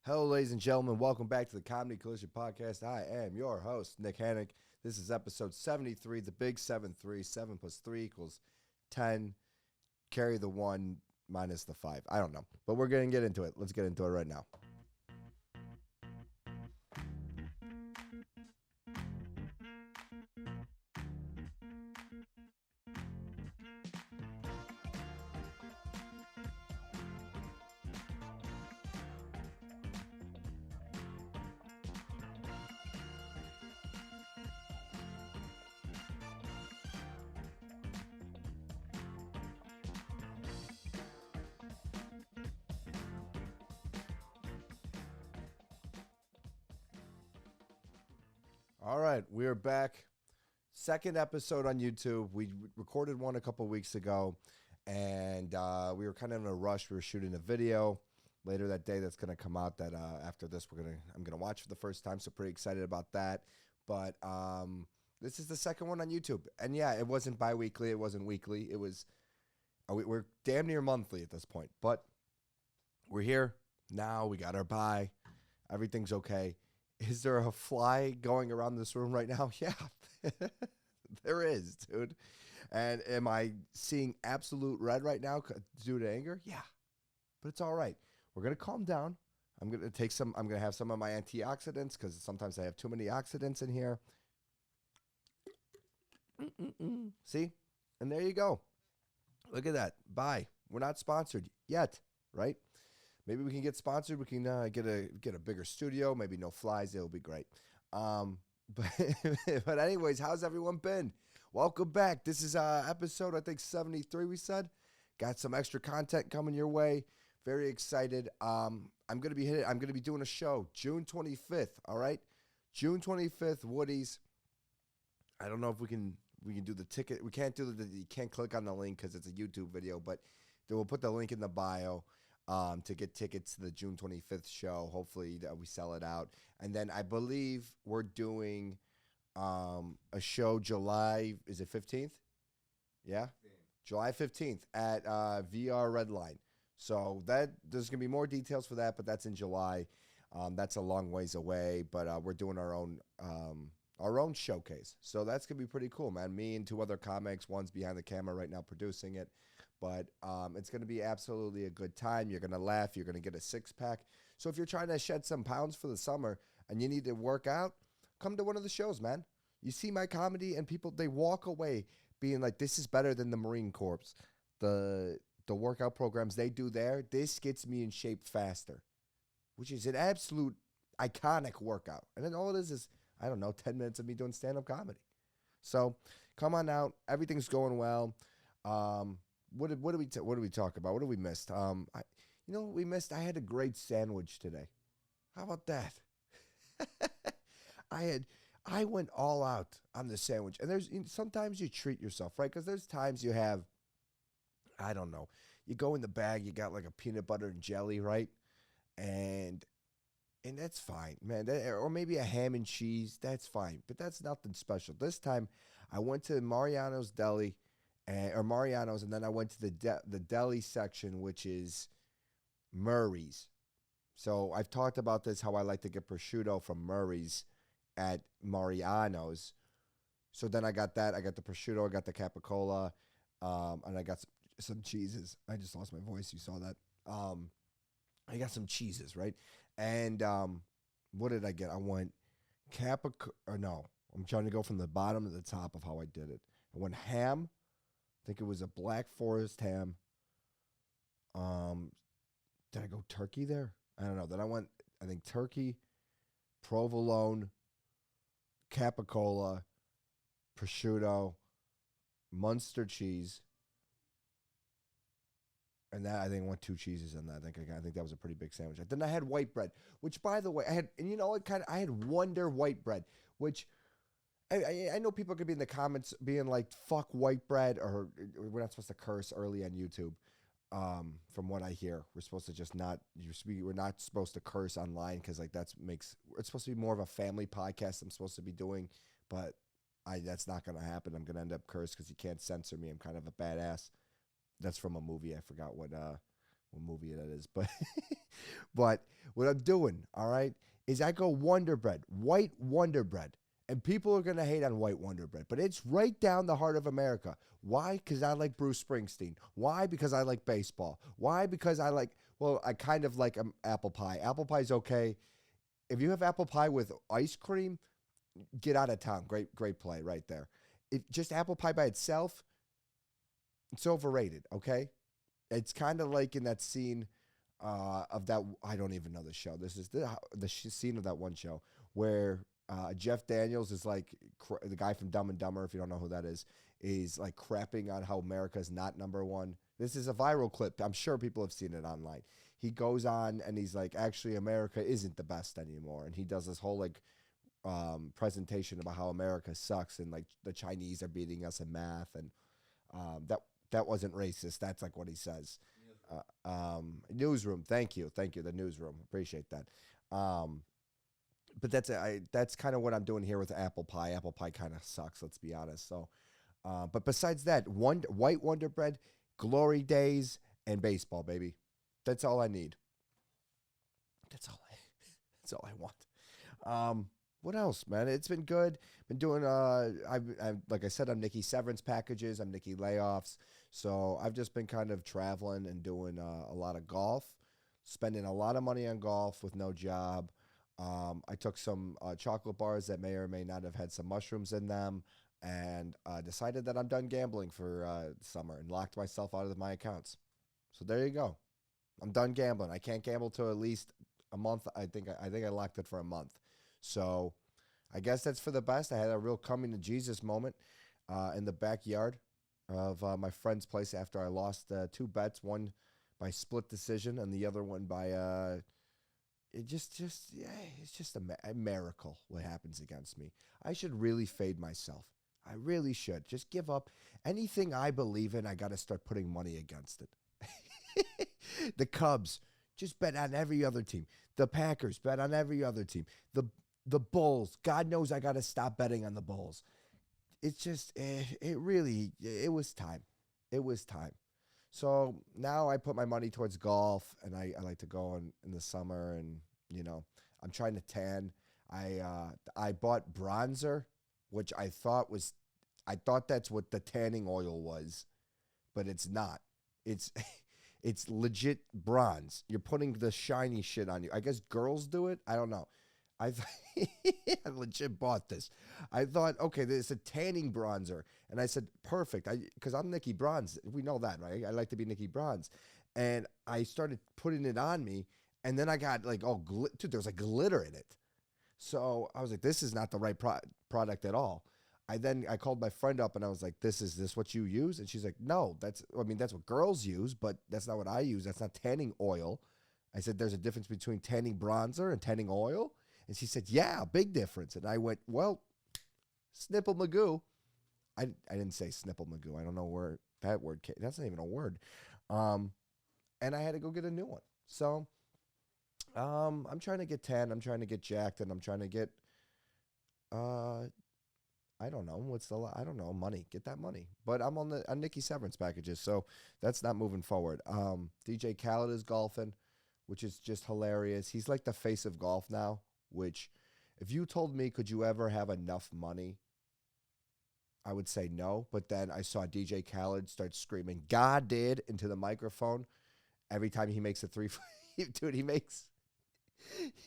Hello, ladies and gentlemen. Welcome back to the Comedy Collision Podcast. I am your host, Nick Hannick. This is episode 73, the big 7-3. 7 plus 3 equals 10. Carry the 1 minus the 5. I don't know. But we're going to get into it. Let's get into it right now. All right, we are back. Second episode on YouTube. We recorded one a couple weeks ago, and we were kind of in a rush. We were shooting a video later that day that's going to come out. That after this, I'm gonna watch for the first time. So pretty excited about that. But this is the second one on YouTube, and yeah, it wasn't bi-weekly. It wasn't weekly. It was we're damn near monthly at this point. But we're here now. We got our bye. Everything's okay. Is there a fly going around this room right now? Yeah, there is, dude. And am I seeing absolute red right now due to anger? Yeah, but it's all right. We're going to calm down. I'm going to have some of my antioxidants because sometimes I have too many oxidants in here. See? And there you go. Look at that. Bye. We're not sponsored yet, right? Maybe we can get sponsored. We can get a bigger studio. Maybe no flies. It'll be great. But but anyways, how's everyone been? Welcome back. This is episode I think 73. We said got some extra content coming your way. Very excited. I'm gonna be doing a show June 25th. All right, June 25th. Woody's. I don't know if we can do the ticket. We can't do you can't click on the link because it's a YouTube video, but we'll put the link in the bio. To get tickets to the June 25th show. Hopefully we sell it out. And then I believe we're doing a show July, is it 15th? Yeah? 15th. July 15th at VR Redline. So there's going to be more details for that, but that's in July. That's a long ways away, but we're doing our own showcase. So that's going to be pretty cool, man. Me and two other comics. One's behind the camera right now producing it. But it's going to be absolutely a good time. You're going to laugh. You're going to get a six-pack. So if you're trying to shed some pounds for the summer and you need to work out, come to one of the shows, man. You see my comedy and people, they walk away being like, this is better than the Marine Corps. The workout programs they do there, this gets me in shape faster, which is an absolute iconic workout. And then all it is, I don't know, 10 minutes of me doing stand-up comedy. So come on out. Everything's going well. What did we talk about? What did we missed? You know what we missed? I had a great sandwich today. How about that? I went all out on the sandwich. And sometimes you treat yourself, right? Because there's times you have, I don't know, you go in the bag, you got like a peanut butter and jelly, right? And that's fine, man. Or maybe a ham and cheese, that's fine. But that's nothing special. This time, I went to Mariano's Deli. Or Mariano's, and then I went to the deli section, which is Murray's. So I've talked about this, how I like to get prosciutto from Murray's at Mariano's. So then I got that. I got the prosciutto, I got the capicola, and I got some cheeses. I just lost my voice. You saw that. I got some cheeses, right? And what did I get? I went I'm trying to go from the bottom to the top of how I did it. I went ham. I think it was a Black Forest ham. Did I go turkey there? I don't know. Then I went, I think, turkey, provolone, capicola, prosciutto, Munster cheese, and that I think went 2 cheeses in that. I think that was a pretty big sandwich. Then I had white bread, which, by the way, I had, and you know what, I had Wonder white bread, which I know people could be in the comments being like, fuck white bread, or we're not supposed to curse early on YouTube. From what I hear, we're supposed to just we're not supposed to curse online because like it's supposed to be more of a family podcast I'm supposed to be doing, but that's not going to happen. I'm going to end up cursed because you can't censor me. I'm kind of a badass. That's from a movie. I forgot what what movie that is, but but what I'm doing, all right, is I go Wonder Bread, white Wonder Bread. And people are going to hate on white Wonder Bread, but it's right down the heart of America. Why? Because I like Bruce Springsteen. Why? Because I like baseball. Why? Because I kind of like apple pie. Apple pie is okay. If you have apple pie with ice cream, get out of town. Great play right there. Just apple pie by itself, it's overrated, okay? It's kind of like in that scene of that, I don't even know the show. This is the scene of that one show where Jeff Daniels is like the guy from Dumb and Dumber, if you don't know who that is like crapping on how America is not number one. This is a viral clip. I'm sure people have seen it online. He goes on and he's like, actually, America isn't the best anymore. And he does this whole like presentation about how America sucks and like the Chinese are beating us in math. And that wasn't racist. That's like what he says. Newsroom. Thank you. The Newsroom. Appreciate that. But that's kind of what I'm doing here with apple pie. Apple pie kind of sucks, let's be honest. So, but besides that, white Wonder Bread, glory days, and baseball, baby. That's all I need. That's all I want. What else, man? It's been good. Been doing. I'm like I said, I'm Nikki severance packages. I'm Nikki layoffs. So I've just been kind of traveling and doing a lot of golf, spending a lot of money on golf with no job. I took some chocolate bars that may or may not have had some mushrooms in them and decided that I'm done gambling for summer and locked myself out of my accounts. So there you go. I'm done gambling. I can't gamble till at least a month. I think I locked it for a month. So I guess that's for the best. I had a real coming to Jesus moment in the backyard of my friend's place after I lost 2 bets, one by split decision and the other one by it's just a miracle what happens against me. I should really fade myself. I really should. Just give up. Anything I believe in, I got to start putting money against it. The Cubs, just bet on every other team. The Packers, bet on every other team. The Bulls, God knows I got to stop betting on the Bulls. It's just, it was time. It was time. So now I put my money towards golf, and I like to go in the summer, and, you know, I'm trying to tan. I bought bronzer, which I thought that's what the tanning oil was, but it's not. It's legit bronze. You're putting the shiny shit on you. I guess girls do it. I don't know. I legit bought this. I thought, okay, there's a tanning bronzer. And I said, perfect. Because I'm Nikki Bronze. We know that, right? I like to be Nikki Bronze. And I started putting it on me. And then I got like, dude, there's like glitter in it. So I was like, this is not the right product at all. I called my friend up and I was like, is this what you use? And she's like, no, that's what girls use, but that's not what I use. That's not tanning oil. I said, there's a difference between tanning bronzer and tanning oil. And she said, yeah, big difference. And I went, well, Snipple Magoo. I didn't say Snipple Magoo. I don't know where that word came. That's not even a word. And I had to go get a new one. So I'm trying to get tan. I'm trying to get jacked. And I'm trying to get, I don't know, money. Get that money. But I'm on Nikki severance packages. So that's not moving forward. DJ Khaled is golfing, which is just hilarious. He's like the face of golf now. Which, if you told me, could you ever have enough money, I would say no. But then I saw DJ Khaled start screaming, God did, into the microphone every time he makes a 3-foot. Dude, he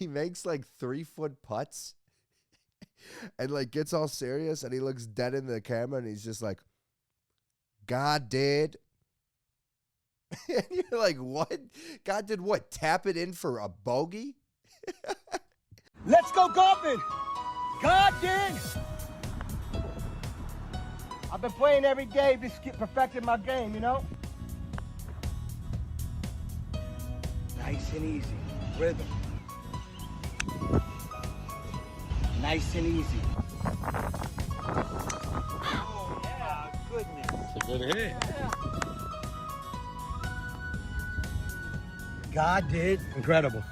makes like 3-foot putts and like gets all serious and he looks dead in the camera and he's just like, God did. And you're like, what? God did what? Tap it in for a bogey? Let's go golfing! God did! I've been playing every day, just perfecting my game, you know? Nice and easy. Rhythm. Nice and easy. Oh, yeah, goodness. It's a good hit. Yeah. God did. Incredible.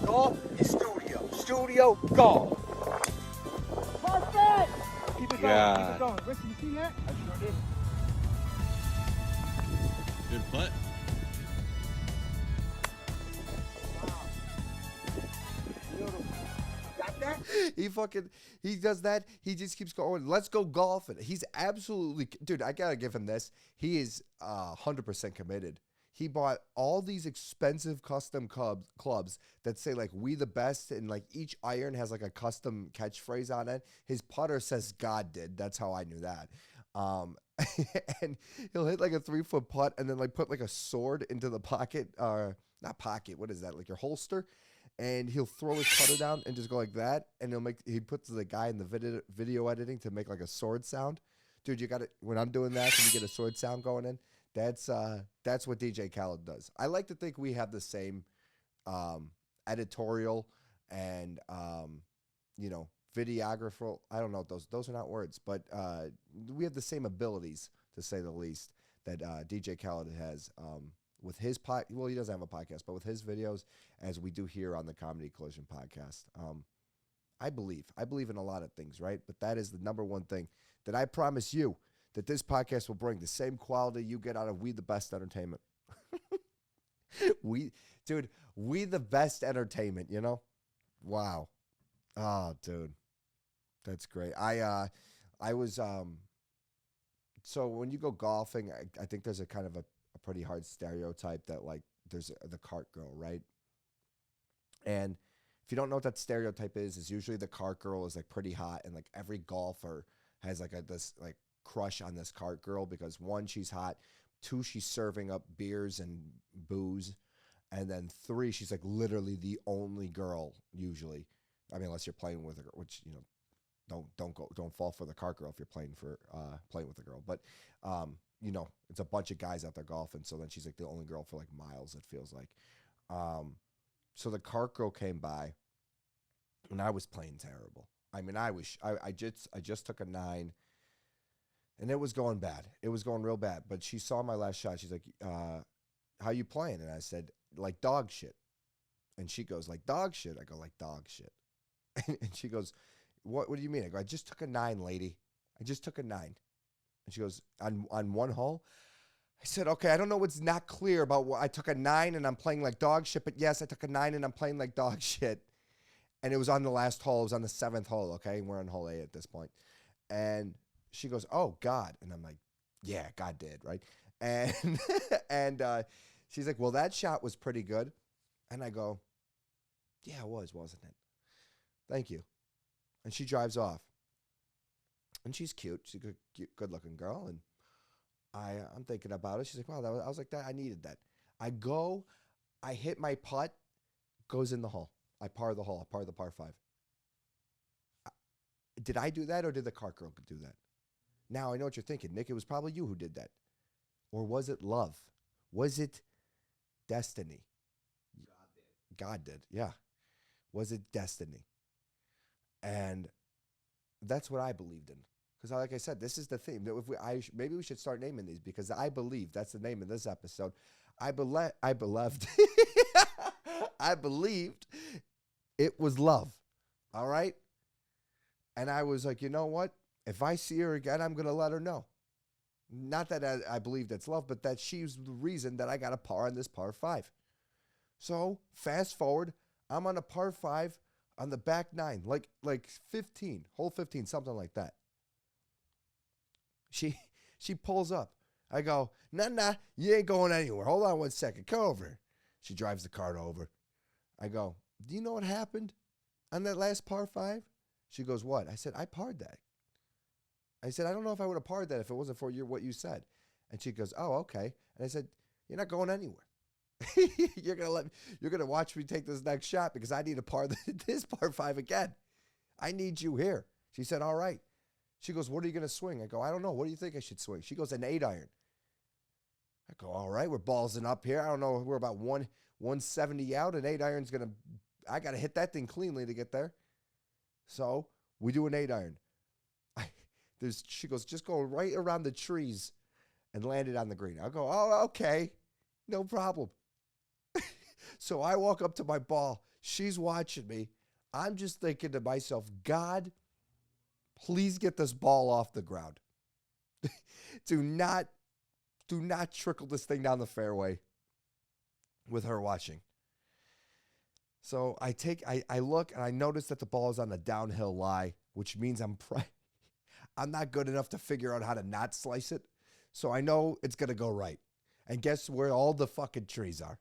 Golf is studio. Studio golf. Perfect! Keep it going. Keep it going. Listen, you see that? I sure did. Good putt. Got that? He does that. He just keeps going. Let's go golfing. He's absolutely, dude, I got to give him this. He is 100% committed. He bought all these expensive custom clubs that say like "we the best," and like each iron has like a custom catchphrase on it. His putter says "God did." That's how I knew that. And he'll hit like a 3-foot putt and then like put like a sword into the pocket, not pocket. What is that? Like your holster. And he'll throw his putter down and just go like that. And he puts the guy in the video editing to make like a sword sound. Dude, you got it. When I'm doing that, and you get a sword sound going in. That's what DJ Khaled does. I like to think we have the same editorial and videographer. I don't know, those are not words, but we have the same abilities, to say the least, that DJ Khaled has with his well, he doesn't have a podcast, but with his videos, as we do here on the Comedy Collision podcast. I believe in a lot of things, right? But that is the number one thing that I promise you, that this podcast will bring the same quality you get out of We the Best Entertainment. We the best entertainment, you know? Wow. Oh, dude. That's great. I was, so when you go golfing, I think there's a kind of a pretty hard stereotype that like there's the cart girl, right? And if you don't know what that stereotype is usually the cart girl is like pretty hot, and like every golfer has like this like crush on this cart girl because 1, she's hot, 2, she's serving up beers and booze, and then 3, she's like literally the only girl usually. I mean, unless you're playing with her, which, you know, don't fall for the cart girl if you're playing with a girl. But you know, it's a bunch of guys out there golfing, so then she's like the only girl for like miles, it feels like. So the cart girl came by, and I was playing terrible. I mean, I just took a 9. And it was going bad. It was going real bad. But she saw my last shot. She's like, how you playing? And I said, like dog shit. And she goes, like dog shit? I go, like dog shit. And she goes, what do you mean? I go, I just took a 9, lady. I just took a 9. And she goes, on one hole? I said, okay, I don't know what's not clear about what I took a 9 and I'm playing like dog shit. But yes, I took a 9 and I'm playing like dog shit. And it was on the last hole. It was on the 7th hole, okay? We're on hole 8 at this point. And she goes, oh, God. And I'm like, yeah, God did, right? And she's like, well, that shot was pretty good. And I go, yeah, it was, wasn't it? Thank you. And she drives off. And she's cute. She's a good-looking girl. And I'm thinking about it. She's like, wow, I was like, that. I needed that. I hit my putt, goes in the hole. I par the hole. I par the par 5. Did I do that, or did the cart girl do that? Now I know what you're thinking, Nick. It was probably you who did that. Or was it love? Was it destiny? God did, yeah. Was it destiny? And that's what I believed in. Because like I said, this is the theme. That maybe we should start naming these, because I believe, that's the name of this episode. I believed I believed it was love. All right? And I was like, you know what? If I see her again, I'm going to let her know. Not that I believe that's love, but that she's the reason that I got a par on this par 5. So fast forward, I'm on a par 5 on the back 9, like 15, hole 15, something like that. She pulls up. I go, nah, you ain't going anywhere. Hold on one second. Come over. She drives the cart over. I go, do you know what happened on that last par 5? She goes, what? I said, I parred that. I said, I don't know if I would have parred that if it wasn't for what you said. And she goes, oh, okay. And I said, you're not going anywhere. You're gonna watch me take this next shot, because I need to par this par 5 again. I need you here. She said, all right. She goes, what are you gonna swing? I go, I don't know. What do you think I should swing? She goes, an 8-iron. I go, all right, we're ballsing up here. I don't know. We're about 170 out. An 8-iron's I gotta hit that thing cleanly to get there. So we do an 8-iron. She goes, just go right around the trees and land it on the green. I go, oh, okay, no problem. So I walk up to my ball. She's watching me. I'm just thinking to myself, God, please get this ball off the ground. Do not Do not trickle this thing down the fairway with her watching. So I look and I notice that the ball is on a downhill lie, which means I'm not good enough to figure out how to not slice it. So I know it's going to go right. And guess where all the fucking trees are?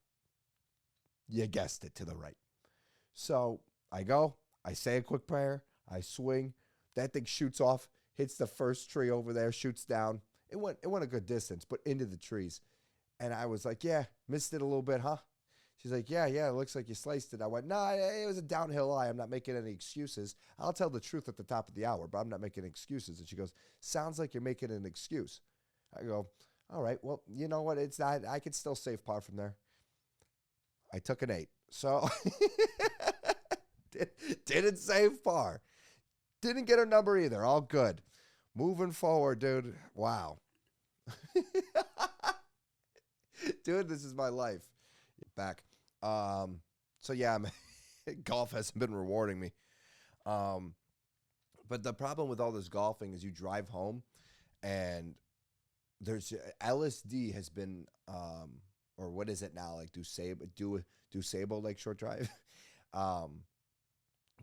You guessed it, to the right. So I go, I say a quick prayer, I swing. That thing shoots off, hits the first tree over there, shoots down. It went a good distance, but into the trees. And I was like, yeah, missed it a little bit, huh? She's like, yeah, it looks like you sliced it. I went, nah, it was a downhill lie. I'm not making any excuses. I'll tell the truth at the top of the hour, but I'm not making excuses. And she goes, sounds like you're making an excuse. I go, all right, well, you know what? It's not, I could still save par from there. I took an 8. So didn't save par. Didn't get her number either. All good. Moving forward, dude. Wow. Dude, this is my life. Back. So yeah, golf hasn't been rewarding me. But the problem with all this golfing is you drive home and there's LSD has been, or what is it now? Like DuSable Lakeshore Drive.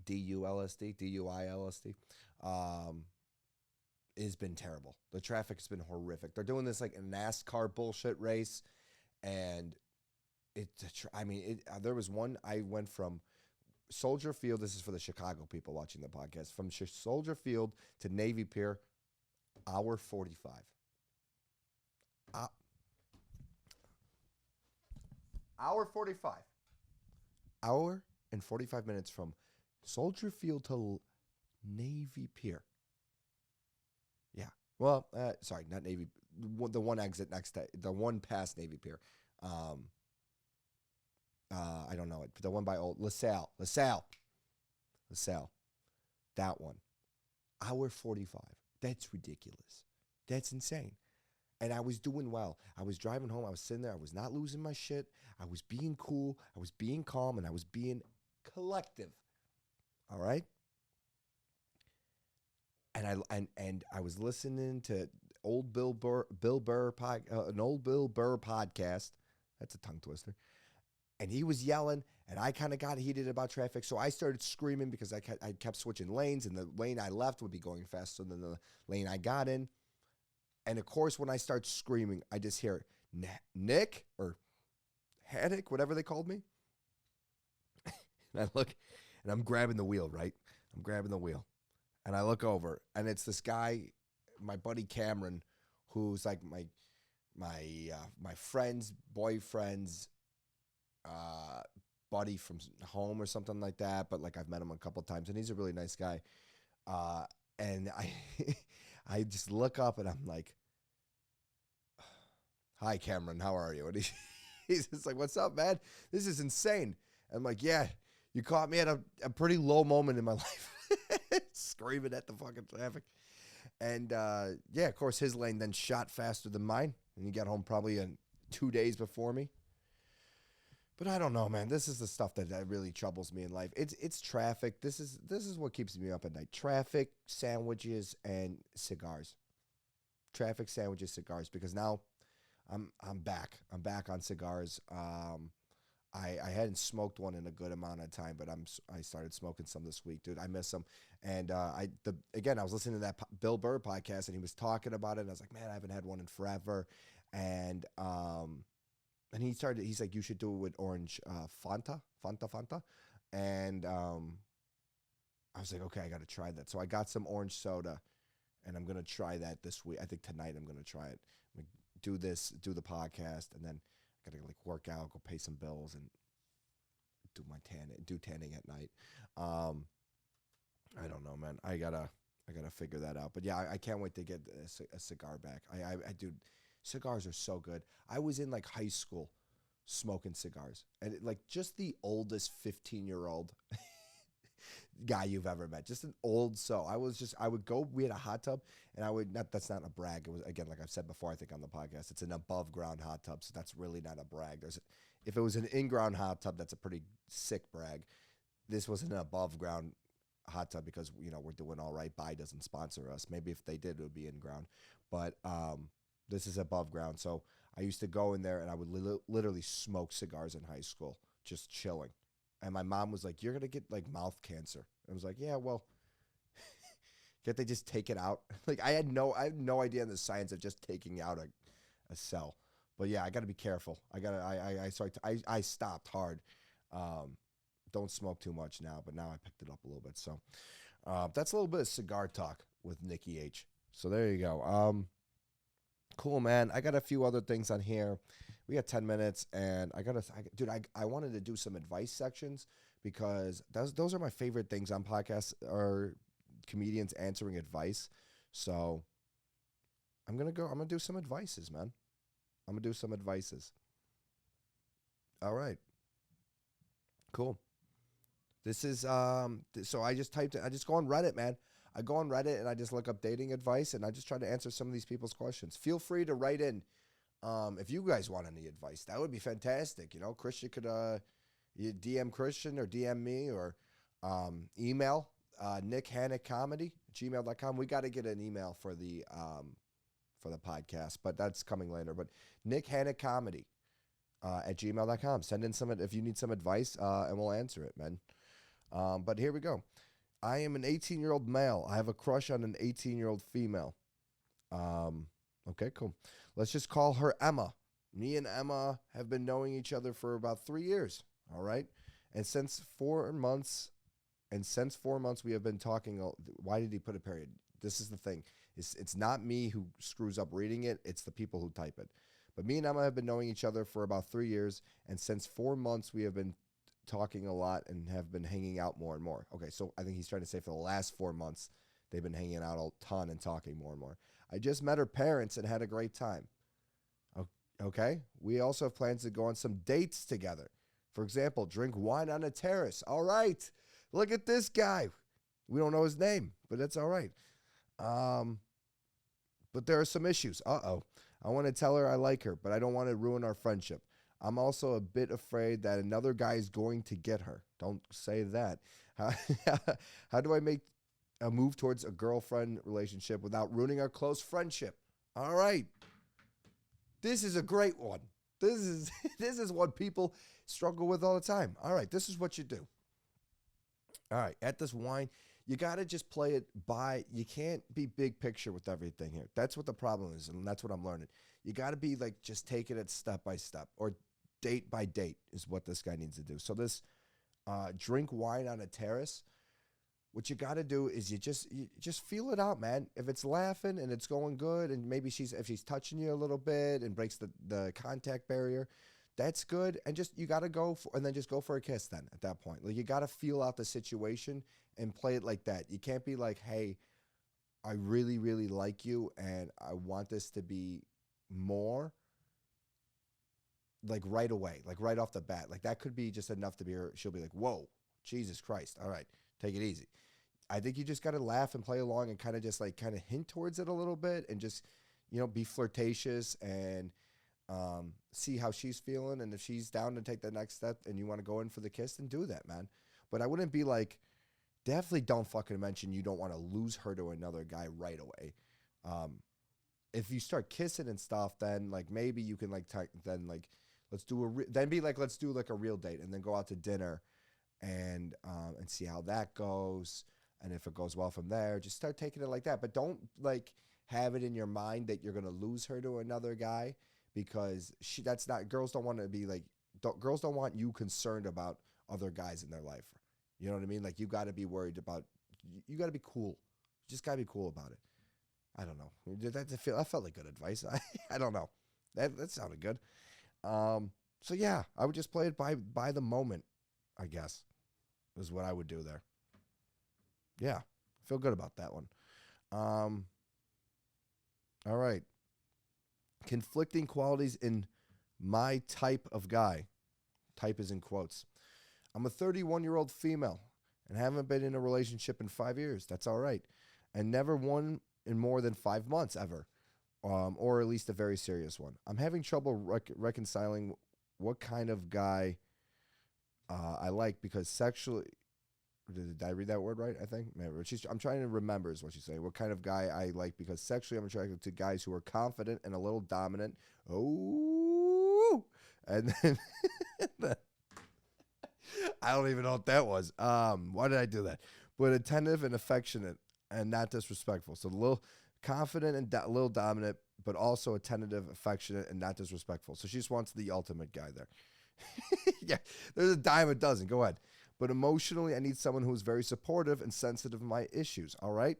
DULSD, DUILSD. Has been terrible. The traffic's been horrific. They're doing this like a NASCAR bullshit race, and there was one. I went from Soldier Field. This is for the Chicago people watching the podcast. From Soldier Field to Navy Pier, hour 45. Hour 45. Hour and 45 minutes from Soldier Field to Navy Pier. Yeah. Well, sorry, not Navy. The one exit next to the one past Navy Pier. I don't know it, but the one by Old LaSalle. That one. Hour 45. That's ridiculous. That's insane. And I was doing well. I was driving home. I was sitting there. I was not losing my shit. I was being cool. I was being calm, and I was being collective. All right? And I was listening to old Bill Burr an old Bill Burr podcast. That's a tongue twister. And he was yelling, and I kind of got heated about traffic. So I started screaming because I kept switching lanes, and the lane I left would be going faster than the lane I got in. And of course, when I start screaming, I just hear Nick or Haddock, whatever they called me. And I look, and I'm grabbing the wheel, right? I'm grabbing the wheel. And I look over, and it's this guy, my buddy Cameron, who's like my friend's boyfriend's buddy from home or something like that. But like I've met him a couple of times, and he's a really nice guy. And I just look up, and I'm like, "Hi, Cameron, how are you?" And he's just like, "What's up, man? This is insane." I'm like, "Yeah, you caught me at a pretty low moment in my life." Screaming at the fucking traffic. And yeah, of course, his lane then shot faster than mine, and he got home probably in 2 days before me. But I don't know, man. This is the stuff that really troubles me in life. It's traffic. This is what keeps me up at night. Traffic, sandwiches, and cigars. Traffic, sandwiches, cigars. Because now I'm back. I'm back on cigars. I hadn't smoked one in a good amount of time, but I started smoking some this week, dude. I miss them. And I was listening to that Bill Burr podcast, and he was talking about it, and I was like, man, I haven't had one in forever. And he's like, you should do it with orange Fanta. And I was like, okay, I got to try that. So I got some orange soda, and I'm going to try that this week. I think tonight I'm going to try it. I'm gonna do the podcast, and then I got to like work out, go pay some bills, and do tanning at night. I don't know, man. I gotta figure that out. But yeah, I can't wait to get a cigar back. I dude, cigars are so good. I was in like high school smoking cigars, and like just the oldest 15-year-old guy you've ever met, just an old soul. I would go. We had a hot tub, and that's not a brag. It was, again, like I've said before, I think on the podcast, it's an above ground hot tub, so that's really not a brag. If it was an in ground hot tub, that's a pretty sick brag. This was an above ground hot tub because we're doing all right. Bai doesn't sponsor us. Maybe if they did, it would be in ground. But This is above ground. So I used to go in there and I would literally smoke cigars in high school, just chilling. And my mom was like, "You're gonna get like mouth cancer." I was like, "Yeah, well, can't they just take it out?" Like I had no idea in the science of just taking out a cell. But yeah, I got to be careful. I stopped hard. Don't smoke too much now, but now I picked it up a little bit. So that's a little bit of cigar talk with Nikki H. So there you go. Cool, man. I got a few other things on here. We got 10 minutes, and I wanted to do some advice sections because those are my favorite things on podcasts, are comedians answering advice. So I'm gonna do some advices, man. I'm gonna do some advices. All right. Cool. This is so I just typed it. I just go on Reddit, man. I go on Reddit and I just look up dating advice and I just try to answer some of these people's questions. Feel free to write in if you guys want any advice. That would be fantastic. You know, Christian could you DM Christian or DM me or email nickhannickcomedy@gmail.com. We got to get an email for the podcast, but that's coming later. But nickhannickcomedy at gmail.com. Send in some if you need some advice and we'll answer it, man. But here we go. I am an 18-year-old male. I have a crush on an 18-year-old female. Okay, cool. Let's just call her Emma. Me and Emma have been knowing each other for about 3 years. All right. And since 4 months, we have been talking. Why did he put a period? This is the thing. It's not me who screws up reading it. It's the people who type it. But me and Emma have been knowing each other for about 3 years. And since 4 months, we have been talking a lot and have been hanging out more and more. Okay, so I think he's trying to say for the last 4 months, they've been hanging out a ton and talking more and more. I just met her parents and had a great time. Okay, we also have plans to go on some dates together. For example, drink wine on a terrace. All right, look at this guy. We don't know his name, but that's all right. But there are some issues. I want to tell her I like her, but I don't want to ruin our friendship. I'm also a bit afraid that another guy is going to get her. Don't say that. How do I make a move towards a girlfriend relationship without ruining our close friendship? All right. This is a great one. This is what people struggle with all the time. All right, this is what you do. All right, at this wine, you got to just play it by, you can't be big picture with everything here. That's what the problem is, and that's what I'm learning. You got to be like, just take it step by step, or date by date is what this guy needs to do. So this drink wine on a terrace, what you got to do is you just feel it out, man. If it's laughing and it's going good, and maybe if she's touching you a little bit and breaks the contact barrier, that's good. And you got to go for a kiss then at that point. Like, you got to feel out the situation and play it like that. You can't be like, hey, I really, really like you and I want this to be more, like right away, like right off the bat. Like that could be just enough to be her. She'll be like, whoa, Jesus Christ. All right, take it easy. I think you just got to laugh and play along and kind of hint towards it a little bit and just, be flirtatious and see how she's feeling. And if she's down to take the next step and you want to go in for the kiss, then do that, man. But I wouldn't be like, definitely don't fucking mention you don't want to lose her to another guy right away. If you start kissing and stuff, then like maybe you can let's do a real date and then go out to dinner and see how that goes. And if it goes well from there, just start taking it like that. But don't like have it in your mind that you're going to lose her to another guy, because girls don't want to be like, girls don't want you concerned about other guys in their life. You know what I mean? Like, you got to be worried about, you got to be cool. You just got to be cool about it. I don't know. That felt like good advice. I don't know. That sounded good. So yeah, I would just play it by the moment, I guess, is what I would do there. Yeah, I feel good about that one. All right. Conflicting qualities in my type of guy. Type is in quotes. I'm a 31-year-old female and haven't been in a relationship in 5 years. That's all right. And never one in more than 5 months ever, or at least a very serious one. I'm having trouble reconciling what kind of guy I like, because sexually Did I read that word right? I think. Maybe. I'm trying to remember is what she's saying. What kind of guy I like because sexually I'm attracted to guys who are confident and a little dominant. Oh, and then I don't even know what that was. Why did I do that? But attentive and affectionate and not disrespectful. So a little confident and a little dominant, but also attentive, affectionate, and not disrespectful. So she just wants the ultimate guy there. Yeah, there's a dime a dozen. Go ahead. But emotionally, I need someone who's very supportive and sensitive to my issues. All right.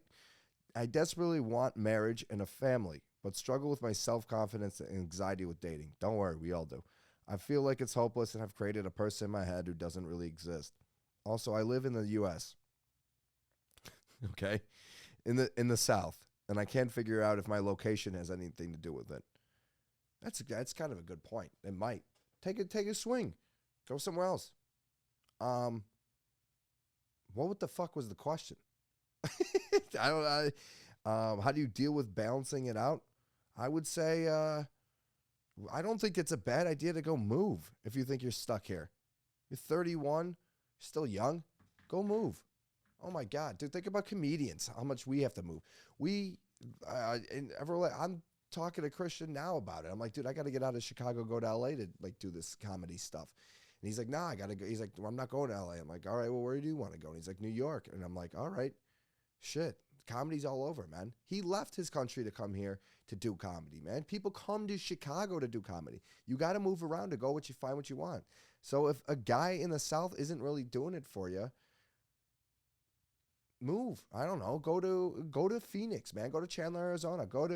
I desperately want marriage and a family, but struggle with my self-confidence and anxiety with dating. Don't worry, we all do. I feel like it's hopeless and have created a person in my head who doesn't really exist. Also, I live in the U.S. Okay, in the South, and I can't figure out if my location has anything to do with it. That's kind of a good point. It might take a swing, go somewhere else. What the fuck was the question? I don't know. How do you deal with balancing it out? I would say, I don't think it's a bad idea to go move if you think you're stuck here. You're 31, still young. Go move. Oh my God, dude, think about comedians, how much we have to move. I'm talking to Christian now about it. I'm like, dude, I got to get out of Chicago, go to LA to like do this comedy stuff. And he's like, nah, I got to go. He's like, well, I'm not going to LA. I'm like, all right, well, where do you want to go? And he's like, New York. And I'm like, all right, shit. Comedy's all over, man. He left his country to come here to do comedy, man. People come to Chicago to do comedy. You got to move around to go find what you want. So if a guy in the South isn't really doing it for you, move. I don't know. Go to Phoenix, man. Go to Chandler, Arizona. Go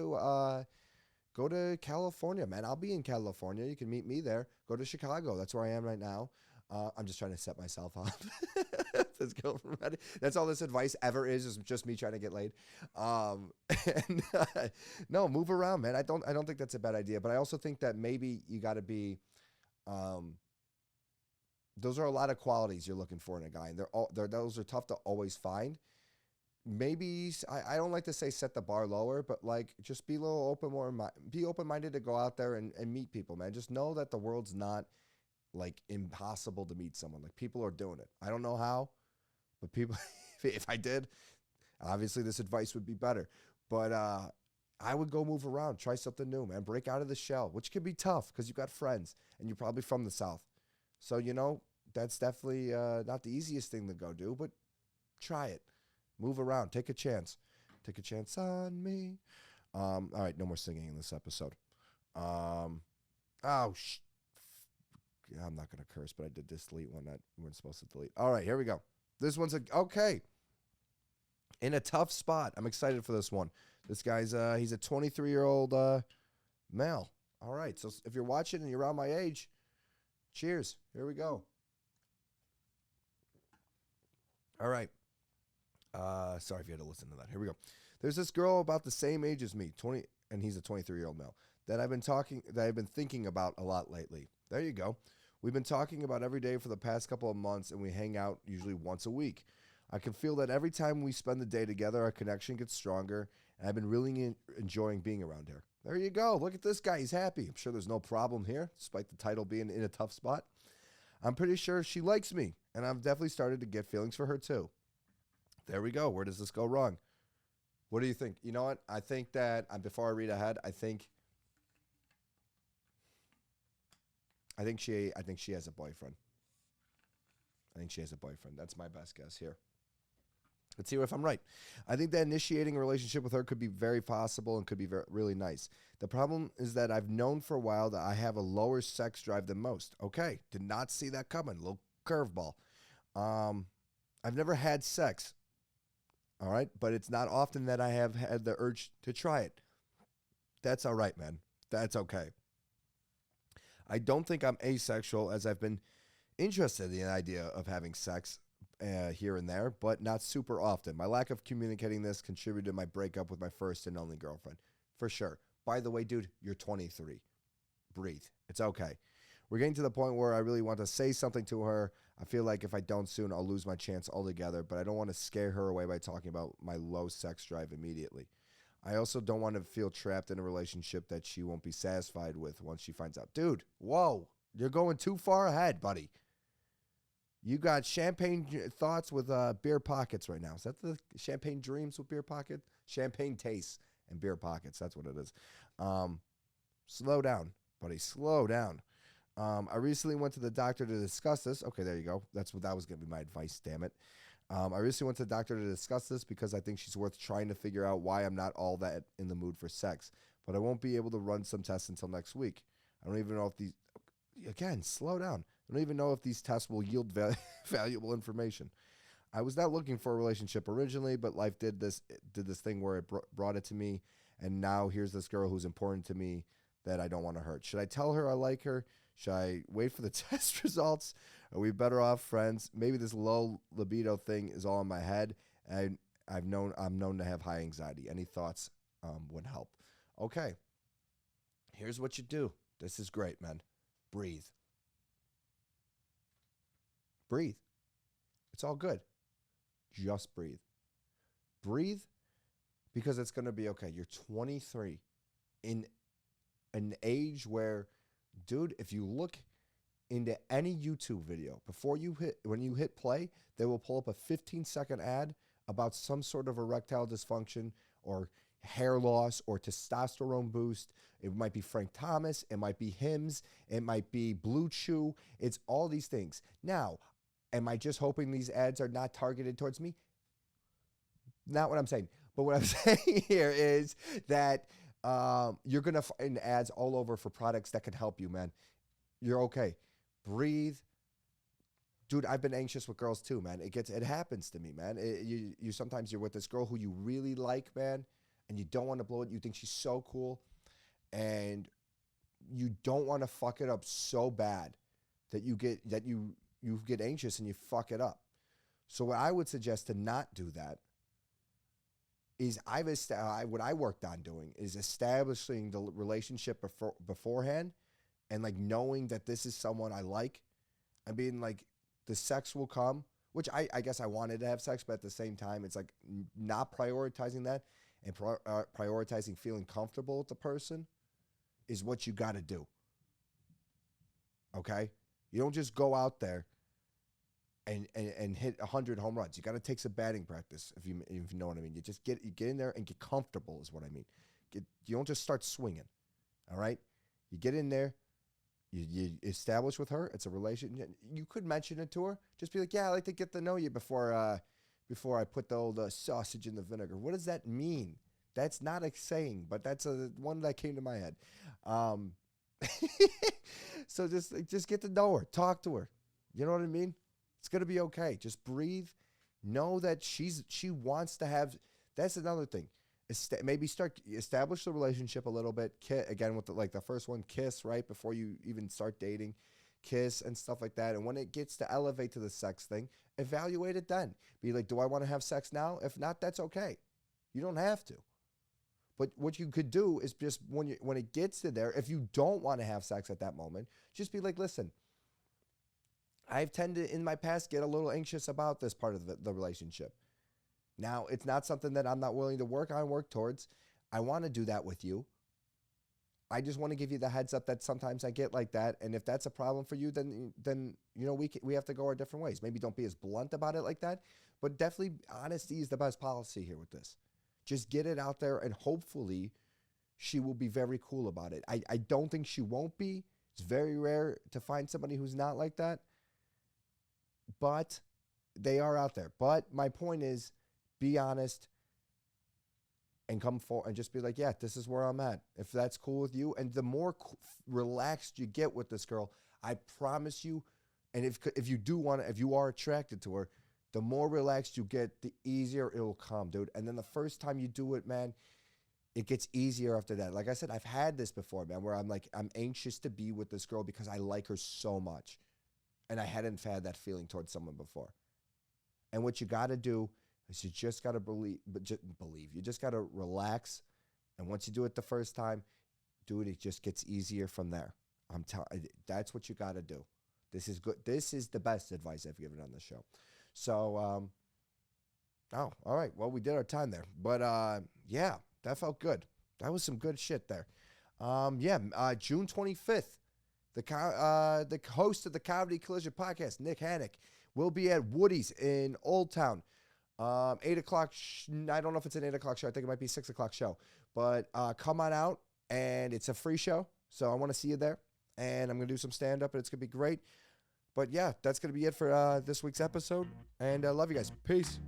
to California, man. I'll be in California. You can meet me there. Go to Chicago. That's where I am right now. I'm just trying to set myself up. That's all this advice ever is just me trying to get laid. No, move around, man. I don't think that's a bad idea, but I also think that maybe you got to be. Those are a lot of qualities you're looking for in a guy, and those are tough to always find. Maybe I don't like to say set the bar lower, but like just be a little be open-minded to go out there and meet people, man. Just know that the world's not like impossible to meet someone. Like people are doing it. I don't know how, but people, if I did, obviously this advice would be better, but I would go move around, try something new, man. Break out of the shell, which can be tough because you've got friends and you're probably from the South. So, that's definitely not the easiest thing to go do, but try it. Move around. Take a chance. Take a chance on me. All right, no more singing in this episode. I'm not going to curse, but I did just delete one that we weren't supposed to delete. All right, here we go. This one's okay. In a tough spot. I'm excited for this one. This guy's, he's a 23-year-old male. All right, so if you're watching and you're around my age, cheers. Here we go. All right. Sorry if you had to listen to that. Here we go. There's this girl about the same age as me, 20, and he's a 23-year-old male, that I've been thinking about a lot lately. There you go. We've been talking about every day for the past couple of months, and we hang out usually once a week. I can feel that every time we spend the day together, our connection gets stronger, and I've been really enjoying being around her. There you go. Look at this guy. He's happy. I'm sure there's no problem here, despite the title being in a tough spot. I'm pretty sure she likes me, and I've definitely started to get feelings for her too. There we go. Where does this go wrong? What do you think? You know what? I think that, before I read ahead, I think she has a boyfriend. I think she has a boyfriend. That's my best guess here. Let's see if I'm right. I think that initiating a relationship with her could be very possible and could be really nice. The problem is that I've known for a while that I have a lower sex drive than most. Okay, did not see that coming. Little curveball. I've never had sex. All right, but it's not often that I have had the urge to try it. That's all right, man. That's okay. I don't think I'm asexual, as I've been interested in the idea of having sex here and there, but not super often. My lack of communicating this contributed to my breakup with my first and only girlfriend. For sure. By the way, dude, you're 23. Breathe. It's okay. We're getting to the point where I really want to say something to her. I feel like if I don't soon, I'll lose my chance altogether, but I don't want to scare her away by talking about my low sex drive immediately. I also don't want to feel trapped in a relationship that she won't be satisfied with once she finds out. Dude, whoa, you're going too far ahead, buddy. You got champagne thoughts with beer pockets right now. Is that the champagne dreams with beer pocket? Champagne tastes and beer pockets. That's what it is. Slow down, buddy. Slow down. I recently went to the doctor to discuss this. Okay, there you go. That was going to be my advice, damn it. I recently went to the doctor to discuss this because I think she's worth trying to figure out why I'm not all that in the mood for sex. But I won't be able to run some tests until next week. I don't even know if these... Again, slow down. I don't even know if these tests will yield valuable information. I was not looking for a relationship originally, but life did this thing where it brought it to me, and now here's this girl who's important to me that I don't want to hurt. Should I tell her I like her? Should I wait for the test results? Are we better off friends? Maybe this low libido thing is all in my head, and I'm known to have high anxiety. Any thoughts would help. Okay, here's what you do. This is great, man. Breathe. Breathe. It's all good. Just breathe. Breathe because it's going to be okay. You're 23 in an age where, dude, if you look into any YouTube video, when you hit play, they will pull up a 15-second ad about some sort of erectile dysfunction or hair loss or testosterone boost. It might be Frank Thomas. It might be Hims. It might be Blue Chew. It's all these things. Now, am I just hoping these ads are not targeted towards me? Not what I'm saying. But what I'm saying here is that you're going to find ads all over for products that can help you, man. You're okay. Breathe. Dude, I've been anxious with girls too, man. It happens to me, man. You sometimes you're with this girl who you really like, man, and you don't want to blow it. You think she's so cool, and you don't want to fuck it up so bad that you get anxious and you fuck it up. So what I would suggest to not do that is what I worked on doing is establishing the relationship beforehand and like knowing that this is someone I like and being like the sex will come, which I guess I wanted to have sex, but at the same time it's like not prioritizing that and prioritizing feeling comfortable with the person is what you got to do. Okay? You don't just go out there and hit 100 home runs. You got to take some batting practice, if you know what I mean. You just get in there and get comfortable is what I mean. You don't just start swinging, all right? You get in there, you establish with her. It's a relationship. You could mention it to her. Just be like, yeah, I like to get to know you before I put the old sausage in the vinegar. What does that mean? That's not a saying, but that's one that came to my head. So just get to know her. Talk to her. You know what I mean? It's going to be okay. Just breathe. Know that she wants to have. That's another thing. Maybe establish the relationship a little bit. Again, with the first one, kiss right before you even start dating. Kiss and stuff like that. And when it gets to elevate to the sex thing, evaluate it then. Be like, do I want to have sex now? If not, that's okay. You don't have to. But what you could do is just when it gets to there, if you don't want to have sex at that moment, just be like, listen, I've tended in my past get a little anxious about this part of the relationship. Now, it's not something that I'm not willing to work towards. I want to do that with you. I just want to give you the heads up that sometimes I get like that. And if that's a problem for you, then you know, we have to go our different ways. Maybe don't be as blunt about it like that, but definitely honesty is the best policy here with this. Just get it out there, and hopefully she will be very cool about it. I don't think she won't be. It's very rare to find somebody who's not like that, but they are out there. But my point is, be honest and come forward and just be like, yeah, this is where I'm at. If that's cool with you. And the more relaxed you get with this girl, I promise you, and if you are attracted to her, the more relaxed you get, the easier it'll come, dude. And then the first time you do it, man, it gets easier after that. Like I said, I've had this before, man, where I'm anxious to be with this girl because I like her so much. And I hadn't had that feeling towards someone before. And what you got to do is you just got to believe. You just got to relax. And once you do it the first time, dude, it just gets easier from there. I'm telling you, that's what you got to do. This is good. This is the best advice I've given on this show. So, all right. Well, we did our time there. But, yeah, that felt good. That was some good shit there. June 25th. The host of the Comedy Collision podcast, Nick Hannock, will be at Woody's in Old Town. 8 o'clock. I don't know if it's an 8 o'clock show. I think it might be 6 o'clock show. But come on out, and it's a free show. So I want to see you there. And I'm going to do some stand-up, and it's going to be great. But, yeah, that's going to be it for this week's episode. And I love you guys. Peace.